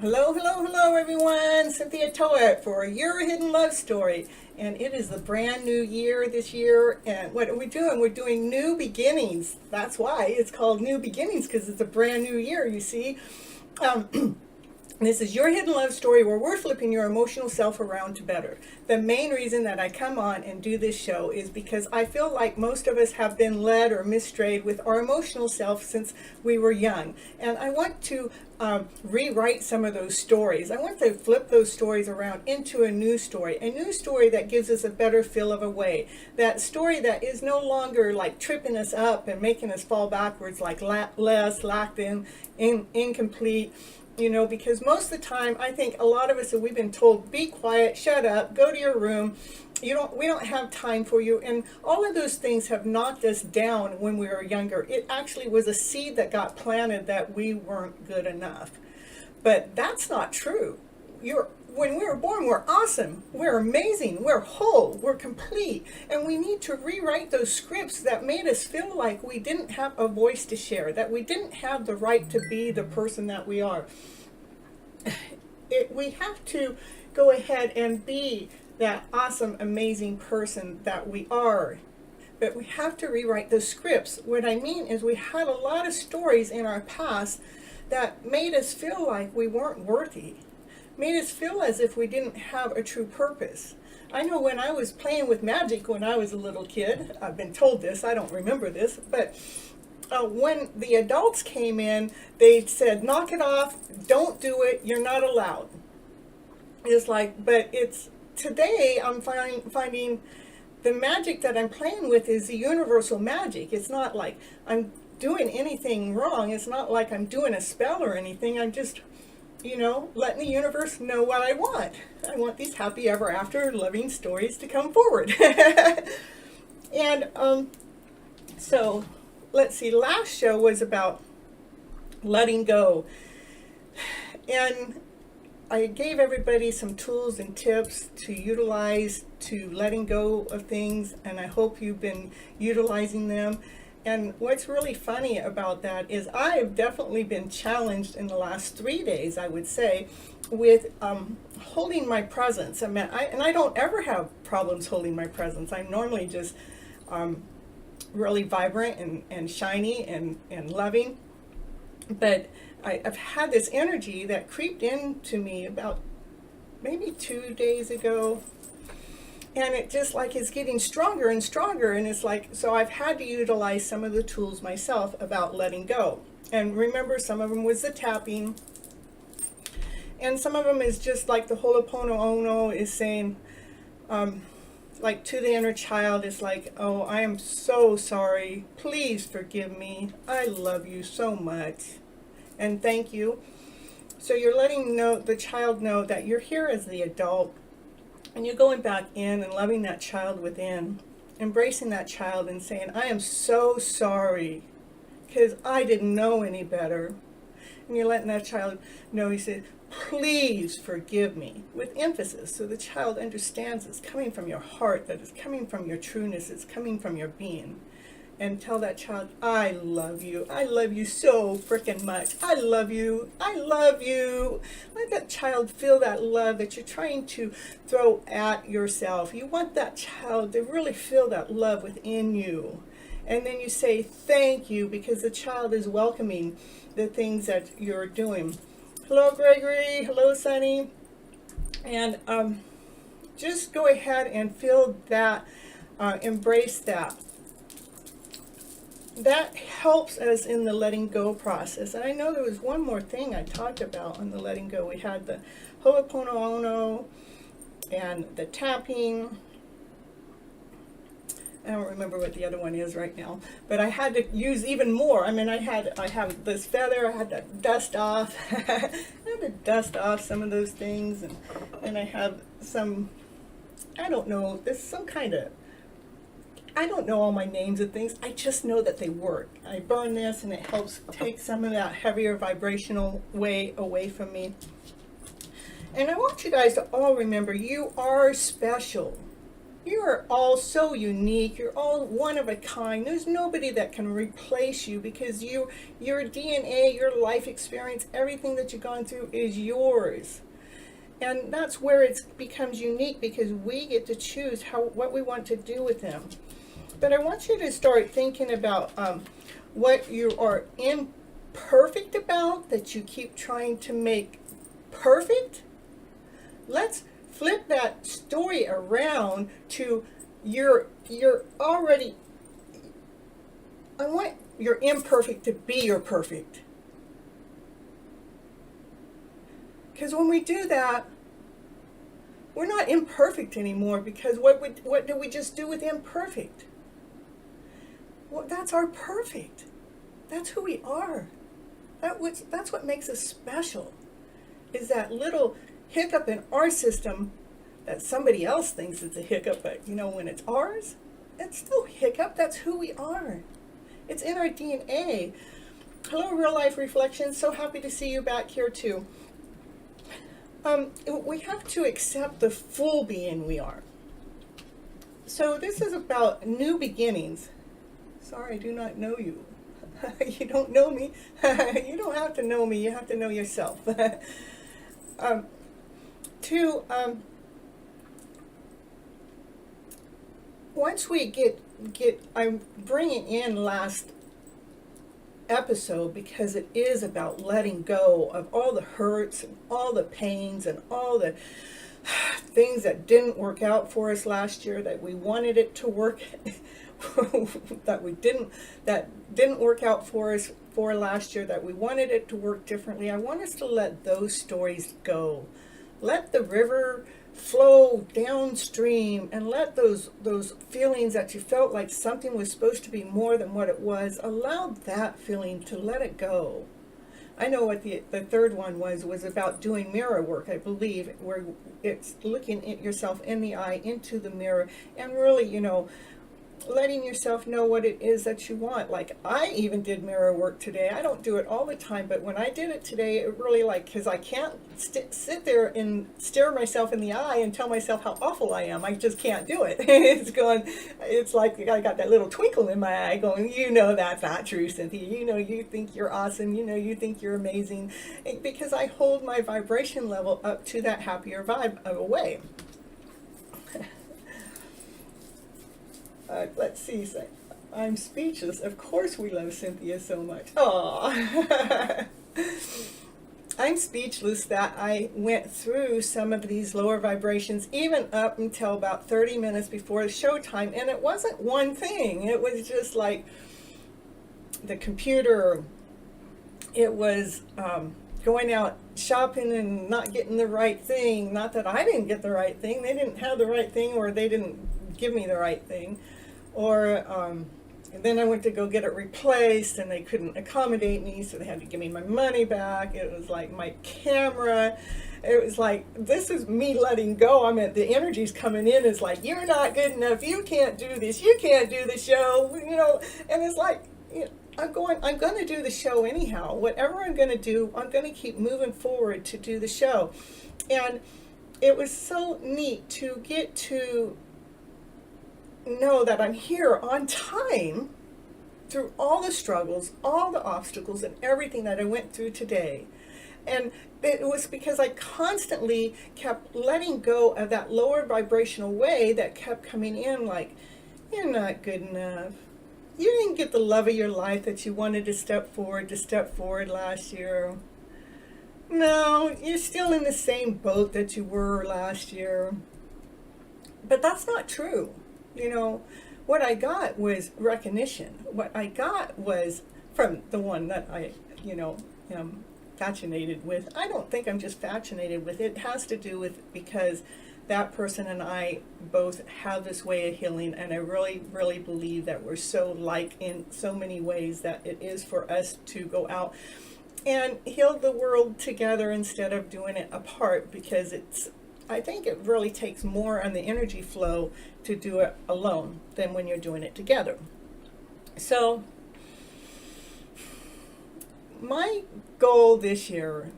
Hello, hello, hello, everyone. Cynthia Toet for Your Hidden Love Story. And it is the brand new year this year. And what are we doing? We're doing new beginnings. That's why it's called New Beginnings, because it's a brand new year, you see. This is Your Hidden Love Story, where we're flipping your emotional self around to better. The main reason that I come on and do this show is because I feel like most of us have been led or mistrayed with our emotional self since we were young. And I want to rewrite some of those stories. I want to flip those stories around into a new story that gives us a better feel of a way. That story that is no longer like tripping us up and making us fall backwards, like less, lacked in, incomplete. You know, because most of the time, I think a lot of us, we've been told, be quiet, shut up, go to your room. We don't have time for you. And all of those things have knocked us down when we were younger. It actually was a seed that got planted that we weren't good enough. But that's not true. When we were born, we're awesome, we're amazing, we're whole, we're complete, and we need to rewrite those scripts that made us feel like we didn't have a voice to share, that we didn't have the right to be the person that we are. We have to go ahead and be that awesome, amazing person that we are. But we have to rewrite those scripts. What I mean is we had a lot of stories in our past that made us feel like we weren't worthy, made us feel as if we didn't have a true purpose. I know when I was playing with magic when I was a little kid, I've been told this, I don't remember this, but when the adults came in, they said, knock it off, don't do it, you're not allowed. It's like, but it's, today I'm finding the magic that I'm playing with is the universal magic. It's not like I'm doing anything wrong. It's not like I'm doing a spell or anything. I'm just, letting the universe know what I want. I want these happy ever after loving stories to come forward. And so let's see, last show was about letting go. And I gave everybody some tools and tips to utilize to letting go of things, and I hope you've been utilizing them. And what's really funny about that is I have definitely been challenged in the last 3 days, I would say, with holding my presence. I don't ever have problems holding my presence. I'm normally just really vibrant and shiny and loving. But I've had this energy that creeped into me about maybe 2 days ago. And it just like is getting stronger and stronger. And it's like, so I've had to utilize some of the tools myself about letting go. And remember, some of them was the tapping. And some of them is just like the Ho'oponopono is saying, like to the inner child, is like, oh, I am so sorry. Please forgive me. I love you so much. And thank you. So you're letting the child know that you're here as the adult. And you're going back in and loving that child within, embracing that child and saying, I am so sorry because I didn't know any better. And you're letting that child know, you said, please forgive me, with emphasis, so the child understands it's coming from your heart, that it's coming from your trueness, it's coming from your being. And tell that child, I love you. I love you so freaking much. I love you. I love you. Let that child feel that love that you're trying to throw at yourself. You want that child to really feel that love within you. And then you say thank you because the child is welcoming the things that you're doing. Hello, Gregory. Hello, Sunny. And just go ahead and feel that, embrace that. That helps us in the letting go process. And I know there was one more thing I talked about on the letting go. We had the Ho'oponopono and the tapping. I don't remember what the other one is right now, but I had to use even more. I have this feather. I had to dust off. I had to dust off some of those things, and I have some. I don't know. There's some kind of. I don't know all my names of things. I just know that they work. I burn this and it helps take some of that heavier vibrational way away from me. And I want you guys to all remember you are special. You are all so unique. You're all one of a kind. There's nobody that can replace you because your DNA, your life experience, everything that you've gone through is yours. And that's where it becomes unique because we get to choose what we want to do with them. But I want you to start thinking about what you are imperfect about that you keep trying to make perfect. Let's flip that story around to you're already, I want your imperfect to be your perfect. Because when we do that, we're not imperfect anymore, because what do we just do with imperfect? Well, that's our perfect. That's who we are. That's what makes us special, is that little hiccup in our system that somebody else thinks it's a hiccup, but when it's ours, it's still a hiccup. That's who we are. It's in our DNA. Hello, Real Life Reflections. So happy to see you back here too. We have to accept the full being we are. So this is about new beginnings. Sorry, I do not know you. You don't know me. You don't have to know me. You have to know yourself. Once we get, I'm bringing in last episode because it is about letting go of all the hurts and all the pains and all the things that didn't work out for us last year that we wanted it to work that didn't work out for us for last year that we wanted it to work differently. I want us to let those stories go. Let the river flow downstream and let those feelings that you felt like something was supposed to be more than what it was, allow that feeling to let it go. I know what the third one was about doing mirror work, I believe, where it's looking at yourself in the eye, into the mirror, and really, letting yourself know what it is that you want. Like, I even did mirror work today. I don't do it all the time, but when I did it today, it really, because I can't sit there and stare myself in the eye and tell myself how awful I am. I just can't do it. It's like I got that little twinkle in my eye going, that's not true, Cynthia. You think you're awesome. You think you're amazing. Because I hold my vibration level up to that happier vibe of a way. Let's see. I'm speechless. Of course we love Cynthia so much. Aww. I'm speechless that I went through some of these lower vibrations, even up until about 30 minutes before the showtime, and it wasn't one thing. It was just like the computer. It was going out shopping and not getting the right thing. Not that I didn't get the right thing. They didn't have the right thing, or they didn't give me the right thing. Or and then I went to go get it replaced, and they couldn't accommodate me, so they had to give me my money back. It was like my camera. It was like, this is me letting go. I mean, the energy's coming in. It's like, you're not good enough. You can't do this. You can't do the show. And it's like, I'm going to do the show anyhow. Whatever I'm going to do, I'm going to keep moving forward to do the show. And it was so neat to get to know that I'm here on time through all the struggles, all the obstacles, and everything that I went through today. And it was because I constantly kept letting go of that lower vibrational way that kept coming in like, you're not good enough. You didn't get the love of your life that you wanted to step forward last year. No, you're still in the same boat that you were last year. But that's not true. What I got was recognition. What I got was from the one that I, am fascinated with. I don't think I'm just fascinated with it. It has to do with because that person and I both have this way of healing, and I really, really believe that we're so like in so many ways that it is for us to go out and heal the world together instead of doing it apart, because I think it really takes more on the energy flow to do it alone than when you're doing it together. So my goal this year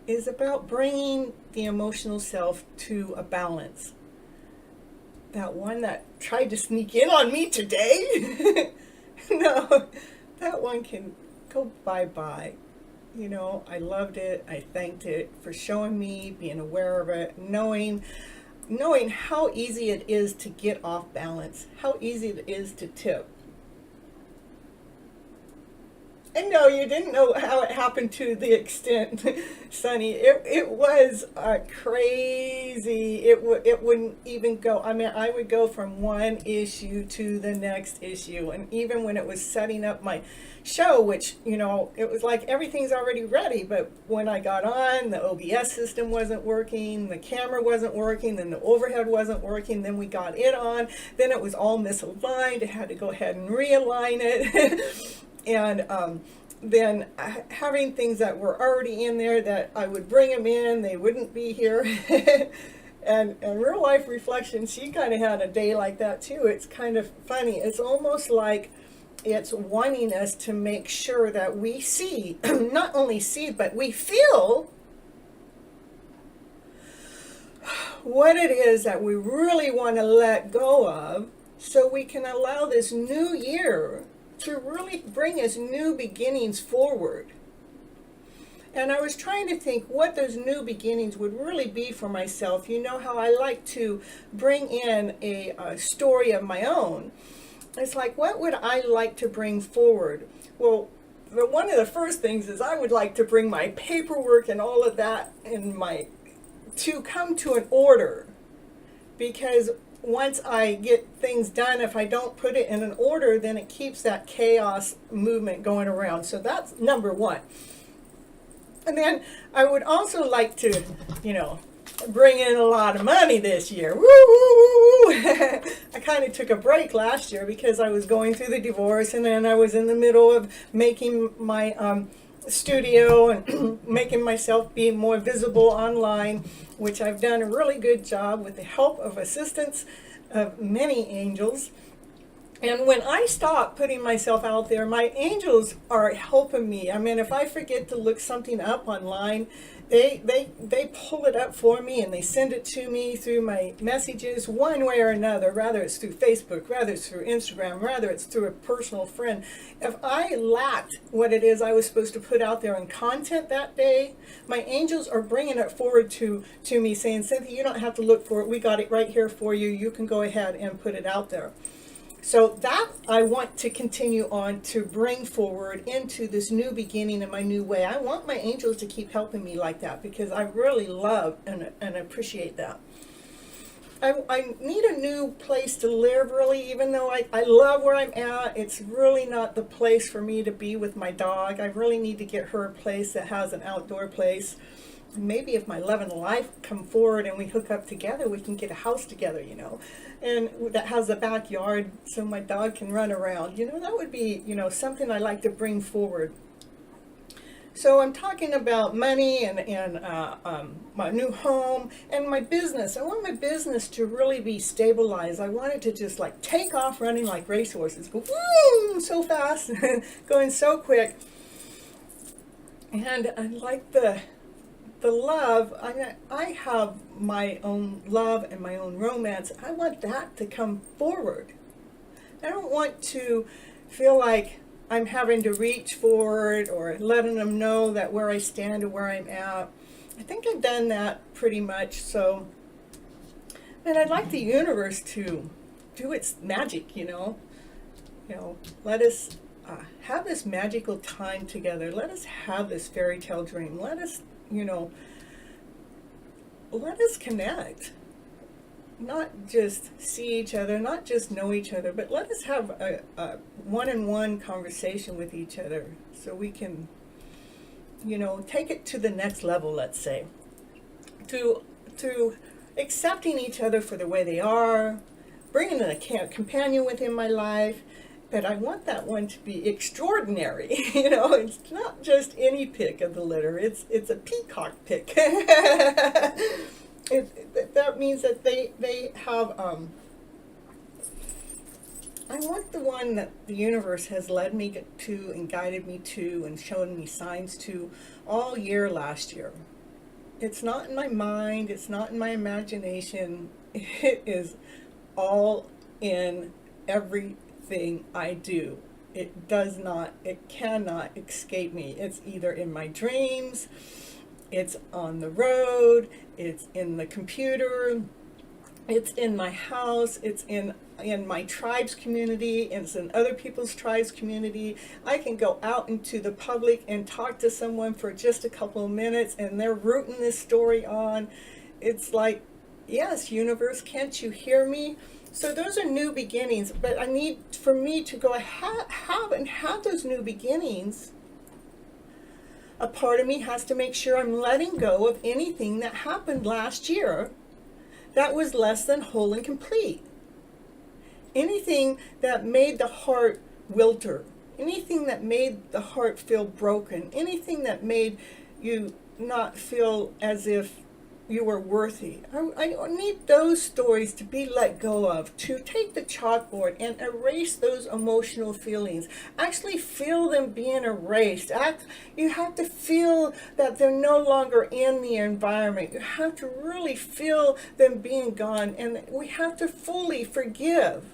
is about bringing the emotional self to a balance. that one that tried to sneak in on me today. No, that one can go bye-bye. You know, I loved it. I thanked it for showing me, being aware of it, knowing how easy it is to get off balance, how easy it is to tip. And no, you didn't know how it happened to the extent, Sonny. It was crazy. It wouldn't even go. I mean, I would go from one issue to the next issue. And even when it was setting up my show, which, you know, it was like everything's already ready. But when I got on, the OBS system wasn't working, the camera wasn't working, then the overhead wasn't working. Then we got it on. Then it was all misaligned. I had to go ahead and realign it. And then having things that were already in there that I would bring them in, they wouldn't be here. and real life reflection, she kind of had a day like that too. It's kind of funny. It's almost like it's wanting us to make sure that we see, not only see, but we feel what it is that we really want to let go of, so we can allow this new year to really bring us new beginnings forward. And I was trying to think what those new beginnings would really be for myself. You know how I like to bring in a story of my own. It's like, what would I like to bring forward? Well, one of the first things is I would like to bring my paperwork and all of that to come to an order. Because once I get things done, if I don't put it in an order, then it keeps that chaos movement going around. So that's number one. And then I would also like to, you know, bring in a lot of money this year. Woo, woo, woo, woo. I kind of took a break last year because I was going through the divorce, and then I was in the middle of making my studio and making myself be more visible online, which I've done a really good job with the help of assistance of many angels. And when I stop putting myself out there, my angels are helping me. I mean, if I forget to look something up online, they pull it up for me and they send it to me through my messages one way or another, rather it's through Facebook, rather it's through Instagram, rather it's through a personal friend. If I lacked what it is I was supposed to put out there in content that day, my angels are bringing it forward to me saying, Cynthia, you don't have to look for it. We got it right here for you. You can go ahead and put it out there. So that I want to continue on to bring forward into this new beginning in my new way. I want my angels to keep helping me like that because I really love and appreciate that. I need a new place to live, really, even though I love where I'm at. It's really not the place for me to be with my dog. I really need to get her a place that has an outdoor place. Maybe if my FlipNLife come forward and we hook up together, we can get a house together, you know, and that has a backyard so my dog can run around. You know, that would be, you know, something I like to bring forward. So I'm talking about money and my new home and my business. I want my business to really be stabilized. I want it to just like take off running like racehorses, go woo, so fast, going so quick. And I like the love. I have my own love and my own romance. I want that to come forward. I don't want to feel like I'm having to reach for it or letting them know that where I stand or where I'm at. I think I've done that pretty much. So, and I'd like the universe to do its magic, you know. Let us have this magical time together. Let us have this fairy tale dream. Let us, you know, let us connect. Not just see each other, not just know each other, but let us have a one-on-one conversation with each other so we can, you know, take it to the next level, let's say. To accepting each other for the way they are, bringing in a companion within my life, but I want that one to be extraordinary. You know, it's not just any pick of the litter. It's a peacock pick. That means that they have, I want the one that the universe has led me to and guided me to and shown me signs to all year last year. It's not in my mind. It's not in my imagination. It is all in everything I do. It does not, it cannot escape me. It's either in my dreams, it's on the road, it's in the computer, it's in my house, it's in my tribe's community, it's in other people's tribes community. I can go out into the public and talk to someone for just a couple of minutes and they're rooting this story on. It's like, yes, universe, can't you hear me? So those are new beginnings, but I need for me to go have those new beginnings. A part of me has to make sure I'm letting go of anything that happened last year that was less than whole and complete. Anything that made the heart wilter, anything that made the heart feel broken, anything that made you not feel as if you were worthy. I need those stories to be let go of, to take the chalkboard and erase those emotional feelings. Actually feel them being erased. You have to feel that they're no longer in the environment. You have to really feel them being gone, and we have to fully forgive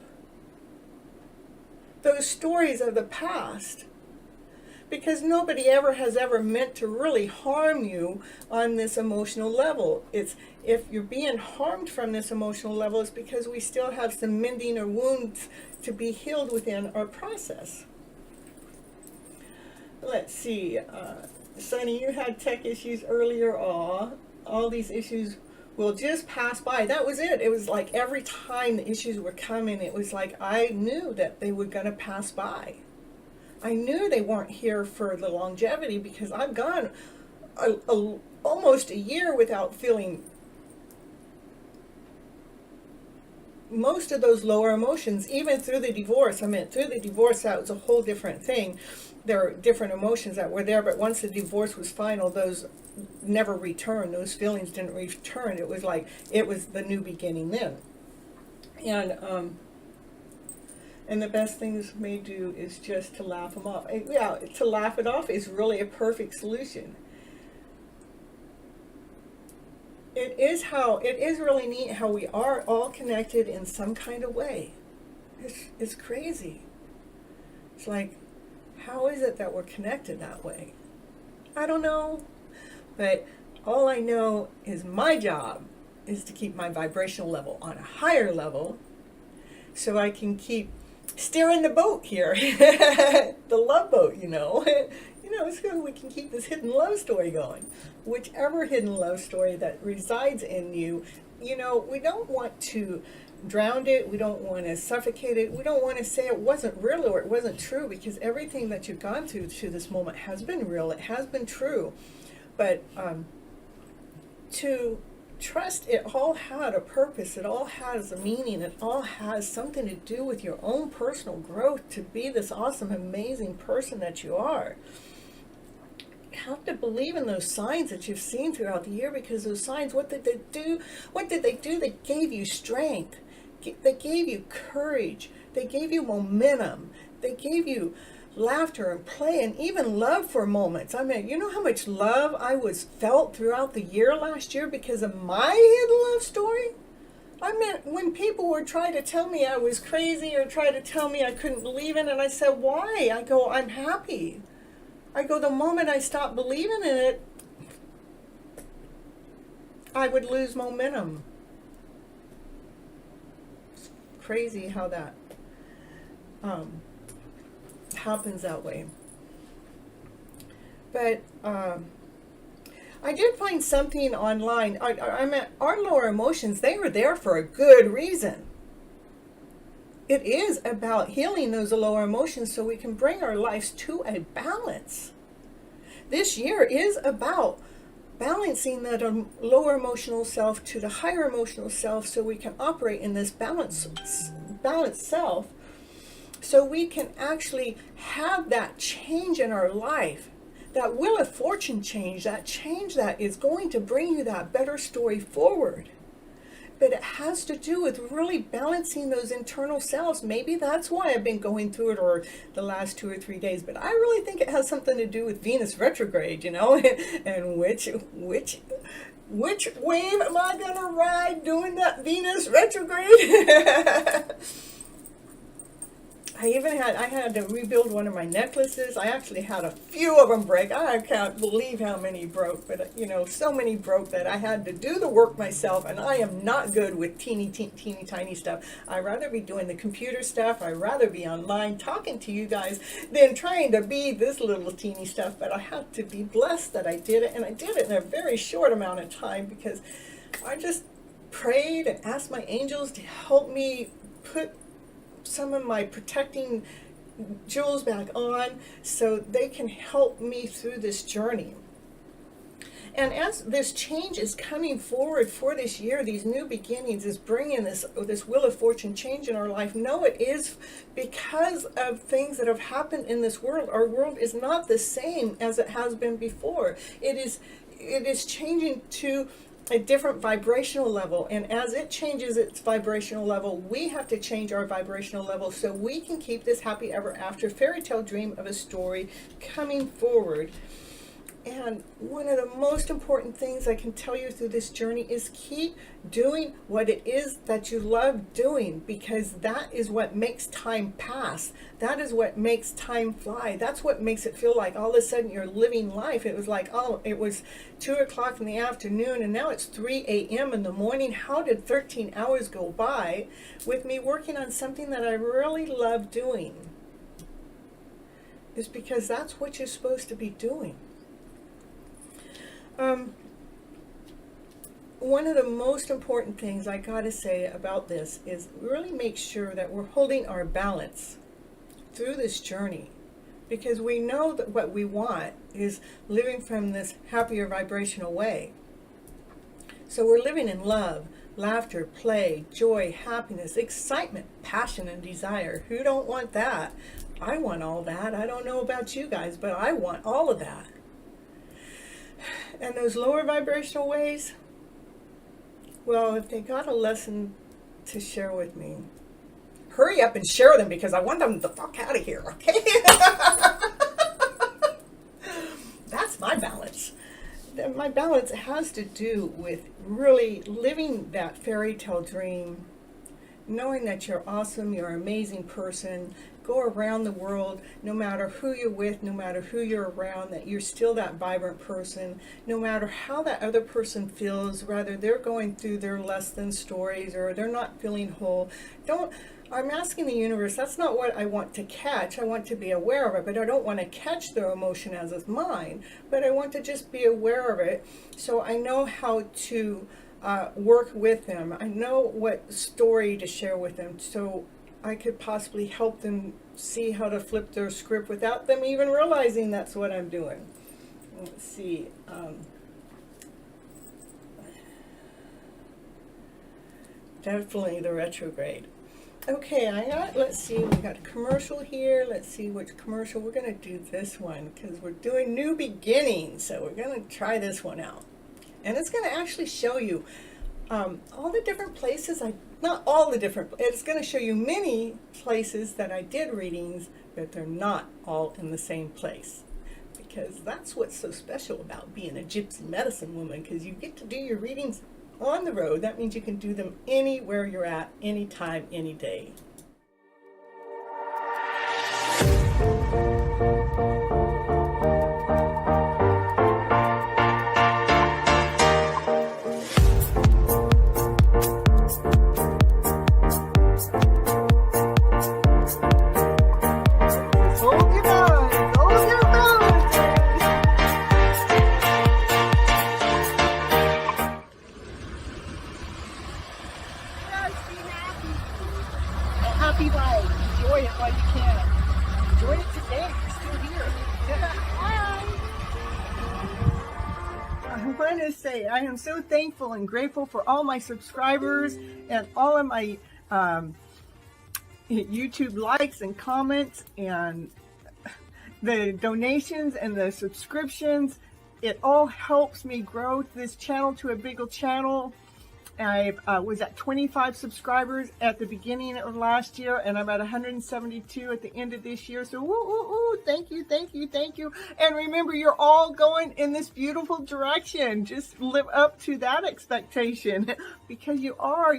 those stories of the past. Because nobody has ever meant to really harm you on this emotional level. It's if you're being harmed from this emotional level, it's because we still have some mending or wounds to be healed within our process. Let's see, Sonny, you had tech issues earlier. All these issues will just pass by. That was it. It was like every time the issues were coming, it was like I knew that they were going to pass by. I knew they weren't here for the longevity because I've gone almost a year without feeling most of those lower emotions, even through the divorce. I mean, through the divorce, that was a whole different thing. There are different emotions that were there, but once the divorce was final, those never returned. Those feelings didn't return. It was like, it was the new beginning then. And the best things may do is just to laugh them off. Yeah, to laugh it off is really a perfect solution. It is really neat how we are all connected in some kind of way. It's crazy. It's like, how is it that we're connected that way? I don't know, but all I know is my job is to keep my vibrational level on a higher level so I can keep steering the boat here, the love boat, so we can keep this hidden love story going. Whichever hidden love story that resides in you, we don't want to drown it. We don't want to suffocate it. We don't want to say it wasn't real or it wasn't true, because everything that you've gone through to this moment has been real. It has been true. But to trust, it all had a purpose, it all has a meaning, it all has something to do with your own personal growth to be this awesome, amazing person that you are. You have to believe in those signs that you've seen throughout the year, because those signs, what did they do? They gave you strength. They gave you courage. They gave you momentum. They gave you laughter and play and even love for moments. I mean, you know how much love I was felt throughout the year last year because of my hidden love story? I mean, when people were trying to tell me I was crazy or try to tell me I couldn't believe in it, and I said, why? I go, I'm happy. I go, the moment I stopped believing in it, I would lose momentum. It's crazy how that happens that way. But I did find something online. I mean, our lower emotions, they were there for a good reason. It is about healing those lower emotions so we can bring our lives to a balance. This year is about balancing that lower emotional self to the higher emotional self so we can operate in this balanced self, so we can actually have that change in our life, that wheel of fortune change, that change that is going to bring you that better story forward. but it has to do with really balancing those internal selves. Maybe that's why I've been going through it, or the last 2 or 3 days, but I really think it has something to do with Venus retrograde, and which wave am I going to ride doing that Venus retrograde? I had to rebuild one of my necklaces. I actually had a few of them break. I can't believe how many broke, but so many broke that I had to do the work myself, and I am not good with teeny tiny stuff. I'd rather be doing the computer stuff. I'd rather be online talking to you guys than trying to be this little teeny stuff, but I had to be blessed that I did it, and I did it in a very short amount of time because I just prayed and asked my angels to help me put some of my protecting jewels back on so they can help me through this journey. And as this change is coming forward for this year, these new beginnings is bringing this Wheel of Fortune change in our life. No, it is because of things that have happened in this world. Our world is not the same as it has been before. It is changing to a different vibrational level, and as it changes its vibrational level, we have to change our vibrational level so we can keep this happy ever after fairy tale dream of a story coming forward. And one of the most important things I can tell you through this journey is keep doing what it is that you love doing, because that is what makes time pass. That is what makes time fly. That's what makes it feel like all of a sudden you're living life. It was like, oh, it was 2 o'clock in the afternoon and now it's 3 a.m. in the morning. How did 13 hours go by with me working on something that I really love doing? It's because that's what you're supposed to be doing. One of the most important things I gotta say about this is really make sure that we're holding our balance through this journey, because we know that what we want is living from this happier vibrational way. So we're living in love, laughter, play, joy, happiness, excitement, passion, and desire. Who don't want that? I want all that. I don't know about you guys, but I want all of that. And those lower vibrational ways, well, if they got a lesson to share with me, hurry up and share them, because I want them the fuck out of here, okay? That's my balance. My balance has to do with really living that fairy tale dream, knowing that you're awesome, you're an amazing person. Go around the world, no matter who you're with, no matter who you're around, that you're still that vibrant person, no matter how that other person feels, whether they're going through their less than stories or they're not feeling whole. I'm asking the universe, that's not what I want to catch. I want to be aware of it, but I don't want to catch their emotion as it's mine, but I want to just be aware of it so I know how to work with them. I know what story to share with them, so I could possibly help them see how to flip their script without them even realizing that's what I'm doing. Let's see. Definitely the retrograde. Okay, let's see, we got a commercial here. Let's see which commercial. We're going to do this one because we're doing new beginnings. So we're going to try this one out. And it's going to actually show you all the different places not all the different, it's going to show you many places that I did readings, but they're not all in the same place. Because that's what's so special about being a gypsy medicine woman, because you get to do your readings on the road. That means you can do them anywhere you're at, anytime, any day. Happy life. Enjoy it while you can. Enjoy it today. You're still here. I want to say I am so thankful and grateful for all my subscribers and all of my YouTube likes and comments and the donations and the subscriptions. It all helps me grow this channel to a bigger channel. I was at 25 subscribers at the beginning of last year, and I'm at 172 at the end of this year. So, thank you, thank you, thank you. And remember, you're all going in this beautiful direction. Just live up to that expectation because you are.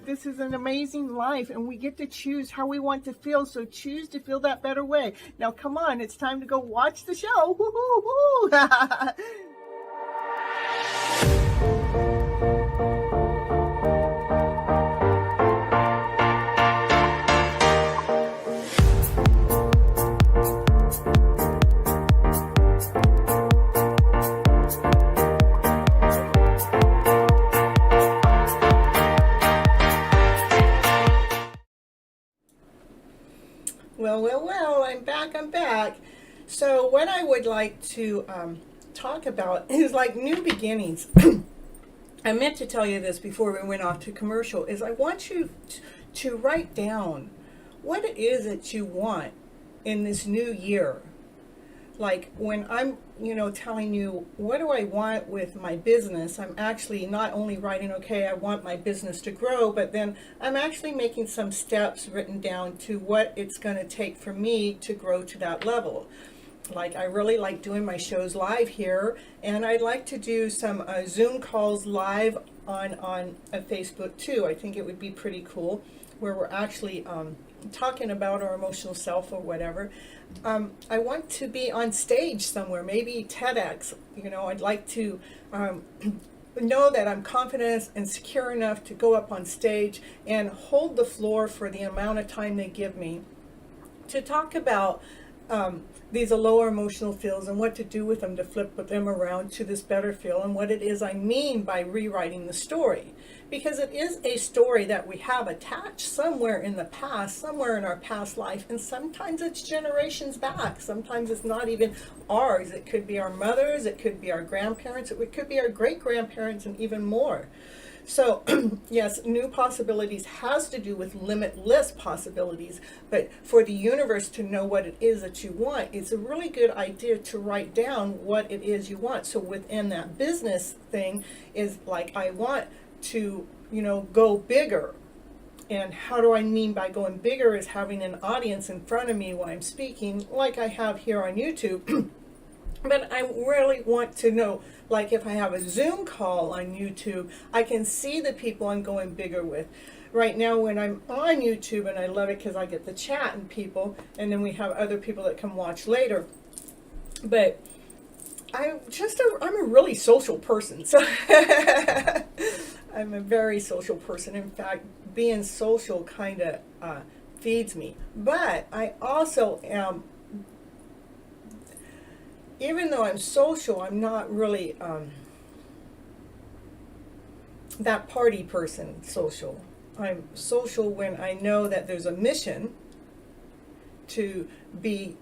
This is an amazing life, and we get to choose how we want to feel. So choose to feel that better way. Now, come on, it's time to go watch the show. Well, I'm back. So what I would like to talk about is like new beginnings. I meant to tell you this before we went off to commercial, is I want you to write down what it is that you want in this new year. Like when I'm, telling you what do I want with my business, I'm actually not only writing, okay, I want my business to grow, but then I'm actually making some steps written down to what it's going to take for me to grow to that level. Like I really like doing my shows live here, and I'd like to do some Zoom calls live on Facebook too. I think it would be pretty cool, where we're actually talking about our emotional self or whatever. I want to be on stage somewhere, maybe TEDx. I'd like to know that I'm confident and secure enough to go up on stage and hold the floor for the amount of time they give me to talk about these lower emotional feels and what to do with them to flip them around to this better feel, and what it is I mean by rewriting the story. Because it is a story that we have attached somewhere in the past, somewhere in our past life, and sometimes it's generations back. Sometimes it's not even ours. It could be our mothers, it could be our grandparents, it could be our great-grandparents, and even more. So, yes, new possibilities has to do with limitless possibilities, but for the universe to know what it is that you want, it's a really good idea to write down what it is you want. So within that business thing is like, I want to, go bigger. And how do I mean by going bigger is having an audience in front of me while I'm speaking, like I have here on YouTube. But I really want to know, like if I have a Zoom call on YouTube, I can see the people I'm going bigger with. Right now when I'm on YouTube, and I love it because I get the chat and people, and then we have other people that come watch later. But I'm a really social person. So I'm a very social person. In fact, being social kind of feeds me. But I also am, even though I'm social, I'm not really that party person social. I'm social when I know that there's a mission to be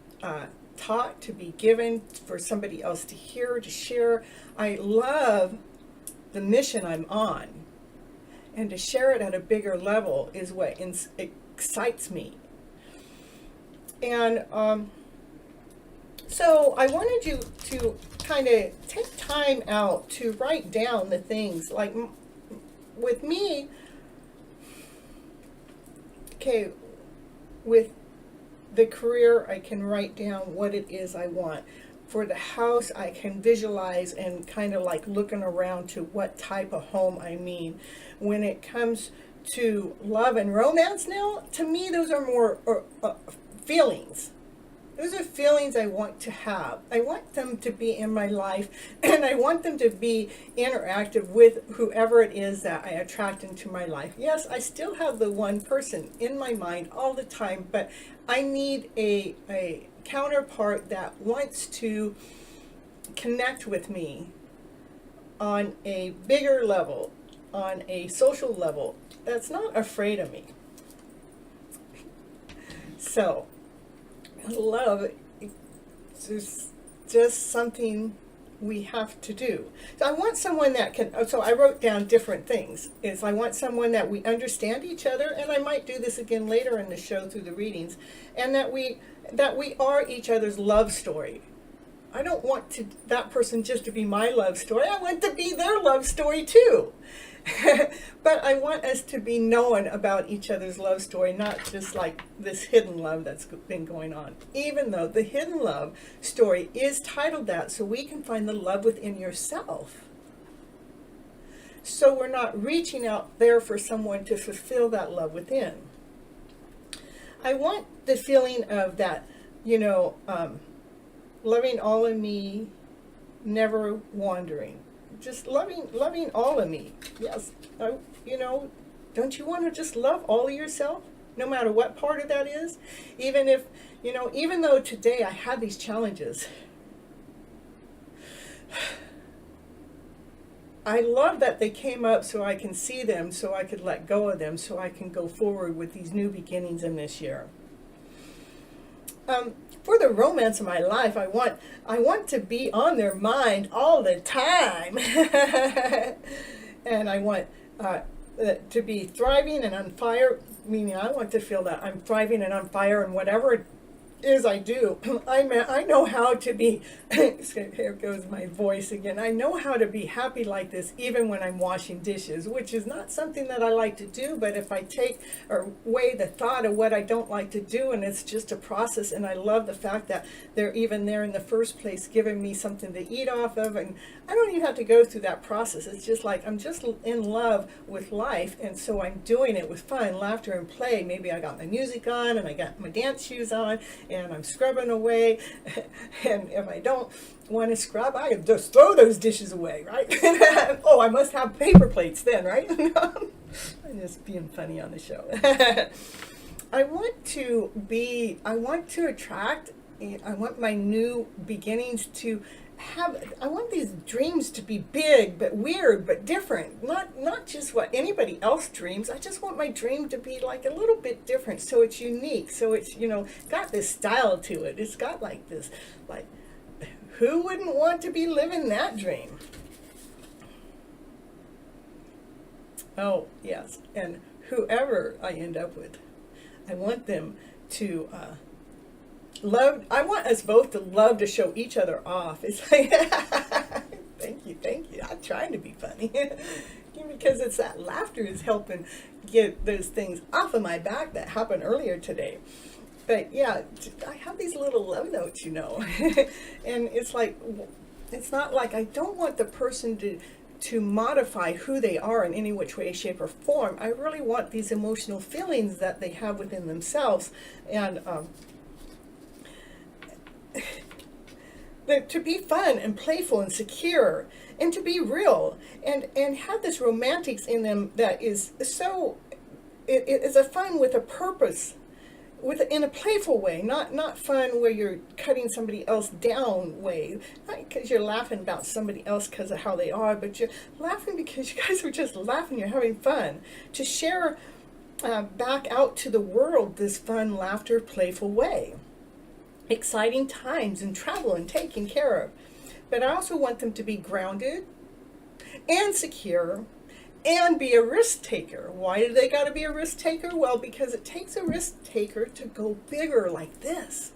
taught, to be given, for somebody else to hear, to share. I love the mission I'm on. And to share it at a bigger level is what excites me. And so I wanted you to kind of take time out to write down the things. Like with me, okay, with the career, I can write down what it is I want. For the house, I can visualize and kind of like looking around to what type of home I mean. When it comes to love and romance now, to me, those are more feelings. Those are feelings I want to have. I want them to be in my life, and I want them to be interactive with whoever it is that I attract into my life. Yes, I still have the one person in my mind all the time, but I need a counterpart that wants to connect with me on a bigger level, on a social level, that's not afraid of me. So, love is just something we have to do. So I want someone that can, so I wrote down different things. I want someone that we understand each other, and I might do this again later in the show through the readings, and that we are each other's love story. I don't want that person just to be my love story. I want to be their love story too. But I want us to be knowing about each other's love story, not just like this hidden love that's been going on. Even though the hidden love story is titled that, so we can find the love within yourself. So we're not reaching out there for someone to fulfill that love within. I want the feeling of that, loving all of me, never wandering. Just loving all of me. Yes, don't you want to just love all of yourself, no matter what part of that is? Even if, even though today I had these challenges, I love that they came up so I can see them, so I could let go of them, so I can go forward with these new beginnings in this year. For the romance of my life, I want to be on their mind all the time. And I want to be thriving and on fire, meaning I want to feel that I'm thriving and on fire in whatever it is I do. I know how to be, here goes my voice again, I know how to be happy like this even when I'm washing dishes, which is not something that I like to do, but if I take or weigh the thought of what I don't like to do, and it's just a process, and I love the fact that they're even there in the first place giving me something to eat off of, and I don't even have to go through that process. It's just like I'm just in love with life, and so I'm doing it with fun, laughter, and play. Maybe I got my music on and I got my dance shoes on and I'm scrubbing away, and if I don't want to scrub, I can just throw those dishes away, right? Oh, I must have paper plates then, right? I'm just being funny on the show. I want to attract, I want my new beginnings to I want these dreams to be big, but weird, but different. Not just what anybody else dreams. I just want my dream to be like a little bit different, so it's unique. So it's, got this style to it. It's got like this, like, who wouldn't want to be living that dream? Oh, yes. And whoever I end up with, I want them to I want us both to love to show each other off. It's like, thank you. I'm trying to be funny. Because it's that laughter is helping get those things off of my back that happened earlier today. But yeah, I have these little love notes, and it's like, it's not like I don't want the person to modify who they are in any which way, shape, or form. I really want these emotional feelings that they have within themselves, and to be fun and playful and secure, and to be real, and have this romantics in them that is so, it is a fun with a purpose, in a playful way, not fun where you're cutting somebody else down way, not because you're laughing about somebody else because of how they are, but you're laughing because you guys are just laughing, you're having fun, to share back out to the world this fun, laughter, playful way. Exciting times and travel and taken care of. But I also want them to be grounded and secure and be a risk taker. Why do they got to be a risk taker? Well, because it takes a risk taker to go bigger like this.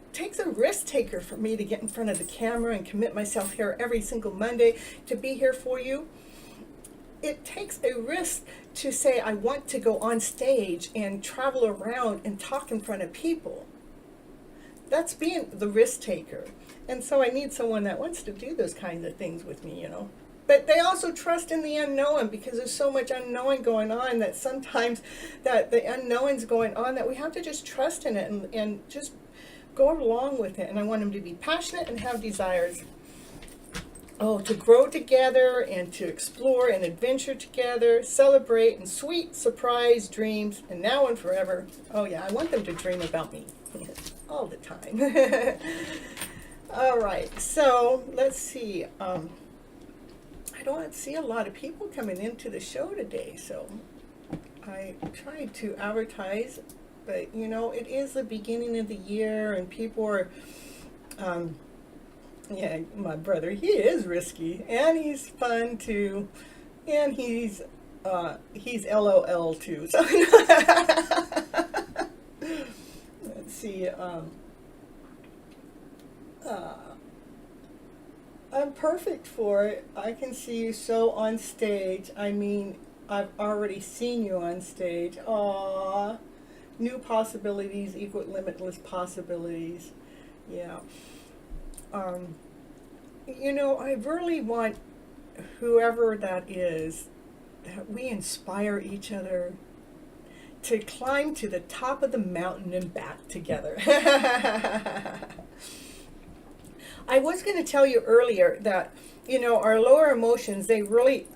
It takes a risk taker for me to get in front of the camera and commit myself here every single Monday to be here for you. It takes a risk to say I want to go on stage and travel around and talk in front of people. That's being the risk taker. And so I need someone that wants to do those kinds of things with me, But they also trust in the unknown, because there's so much unknowing going on that sometimes that the unknowing's going on that we have to just trust in it and just go along with it. And I want them to be passionate and have desires. Oh, to grow together and to explore and adventure together, celebrate and sweet surprise dreams, and now and forever. Oh yeah, I want them to dream about me all the time. All right, so let's see. I don't see a lot of people coming into the show today, so I tried to advertise, but it is the beginning of the year, and people are, yeah, my brother, he is risky, and he's fun too, and he's LOL too. So let's see. I'm perfect for it. I can see you so on stage. I mean, I've already seen you on stage. Aww. New possibilities equal limitless possibilities. Yeah. Um, I really want whoever that is, that we inspire each other to climb to the top of the mountain and back together. I was going to tell you earlier that, our lower emotions, they really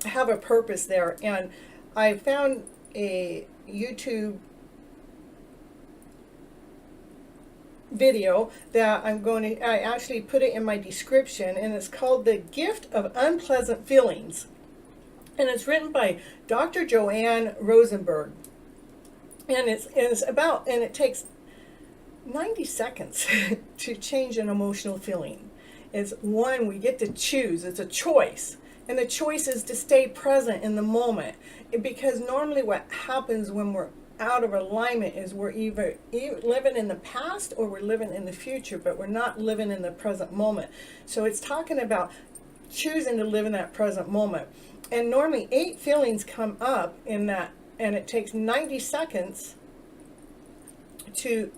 have a purpose there. And I found a YouTube video that I actually put it in my description, and it's called The Gift of Unpleasant Feelings. And it's written by Dr. Joanne Rosenberg. And it takes 90 seconds to change an emotional feeling. It's one we get to choose. It's a choice. And the choice is to stay present in the moment. Because normally what happens when we're out of alignment is we're either living in the past or we're living in the future, but we're not living in the present moment. So it's talking about choosing to live in that present moment. And normally 8 feelings come up in that, and it takes 90 seconds to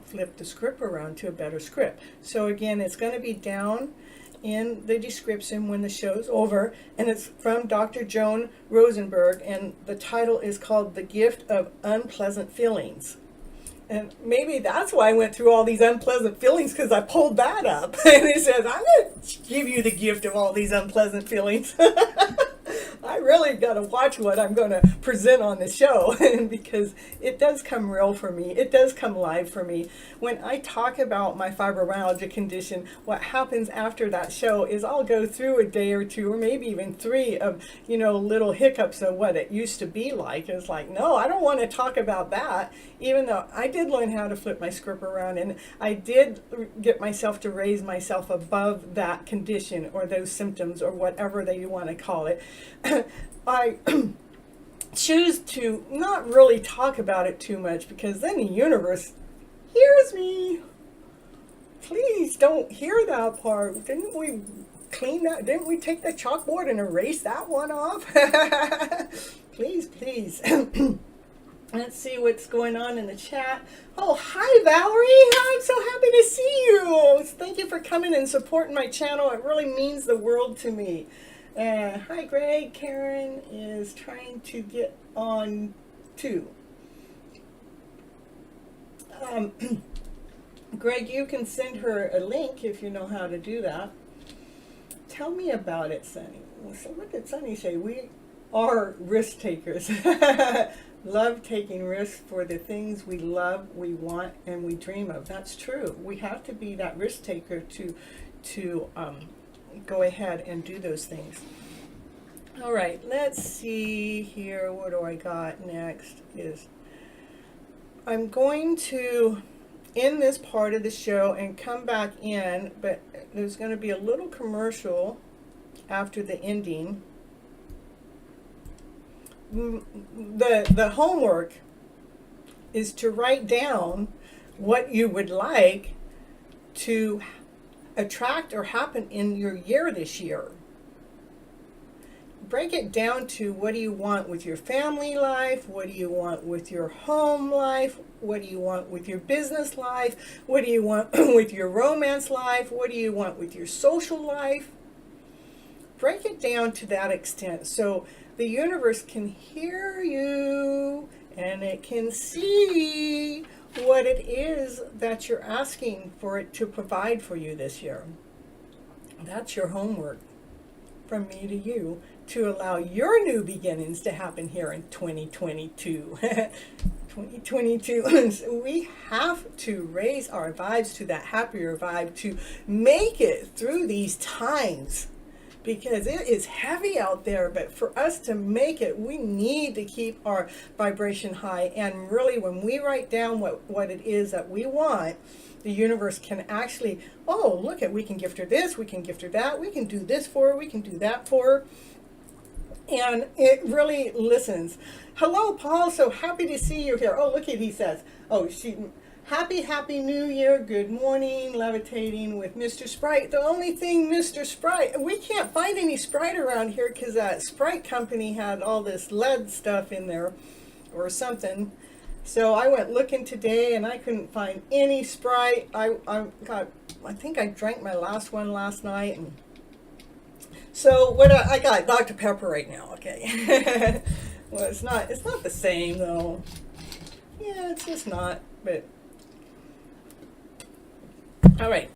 flip the script around to a better script. So again, it's going to be down in the description when the show's over, and it's from Dr. Joan Rosenberg, and the title is called The Gift of Unpleasant Feelings. And maybe that's why I went through all these unpleasant feelings, because I pulled that up. And it says, I'm going to give you the gift of all these unpleasant feelings. I really got to watch what I'm going to present on the show because it does come real for me. It does come live for me. When I talk about my fibromyalgia condition, what happens after that show is I'll go through a day or two or maybe even 3 of, little hiccups of what it used to be like. It's like, no, I don't want to talk about that, even though I did learn how to flip my script around, and I did get myself to raise myself above that condition or those symptoms or whatever that you want to call it. I choose to not really talk about it too much, because then the universe hears me. Please don't hear that part. Didn't we clean that? Didn't we take the chalkboard and erase that one off? Please, please. Let's see what's going on in the chat. Oh, hi, Valerie. I'm so happy to see you. Thank you for coming and supporting my channel. It really means the world to me. Hi, Greg. Karen is trying to get on too. Greg, you can send her a link if you know how to do that. Tell me about it, Sunny. So what did Sunny say? We are risk takers. Love taking risks for the things we love, we want, and we dream of. That's true. We have to be that risk taker to go ahead and do those things. All right, let's see here. What do I got next? Is I'm going to end this part of the show and come back in, but there's going to be a little commercial after the ending. The homework is to write down what you would like to attract or happen in your year this year. Break it down to what do you want with your family life, what do you want with your home life, what do you want with your business life, what do you want with your romance life, what do you want with your social life. Break it down to that extent so the universe can hear you and it can see what it is that you're asking for it to provide for you this year. That's your homework from me to you to allow your new beginnings to happen here in 2022. 2022. We have to raise our vibes to that happier vibe to make it through these times, because it is heavy out there. But for us to make it, we need to keep our vibration high. And really, when we write down what it is that we want, the universe can actually, oh, look at, we can gift her this, we can gift her that, we can do this for her, we can do that for her. And it really listens. Hello, Paul. So happy to see you here. Oh, look at, he says, oh, Happy New Year. Good morning, levitating with Mr. Sprite. The only thing, Mr. Sprite, we can't find any Sprite around here because that Sprite company had all this lead stuff in there or something. So I went looking today and I couldn't find any Sprite. I think I drank my last one last night. And so what I got Dr. Pepper right now, okay. Well, it's not the same though. Yeah, it's just not, but all right.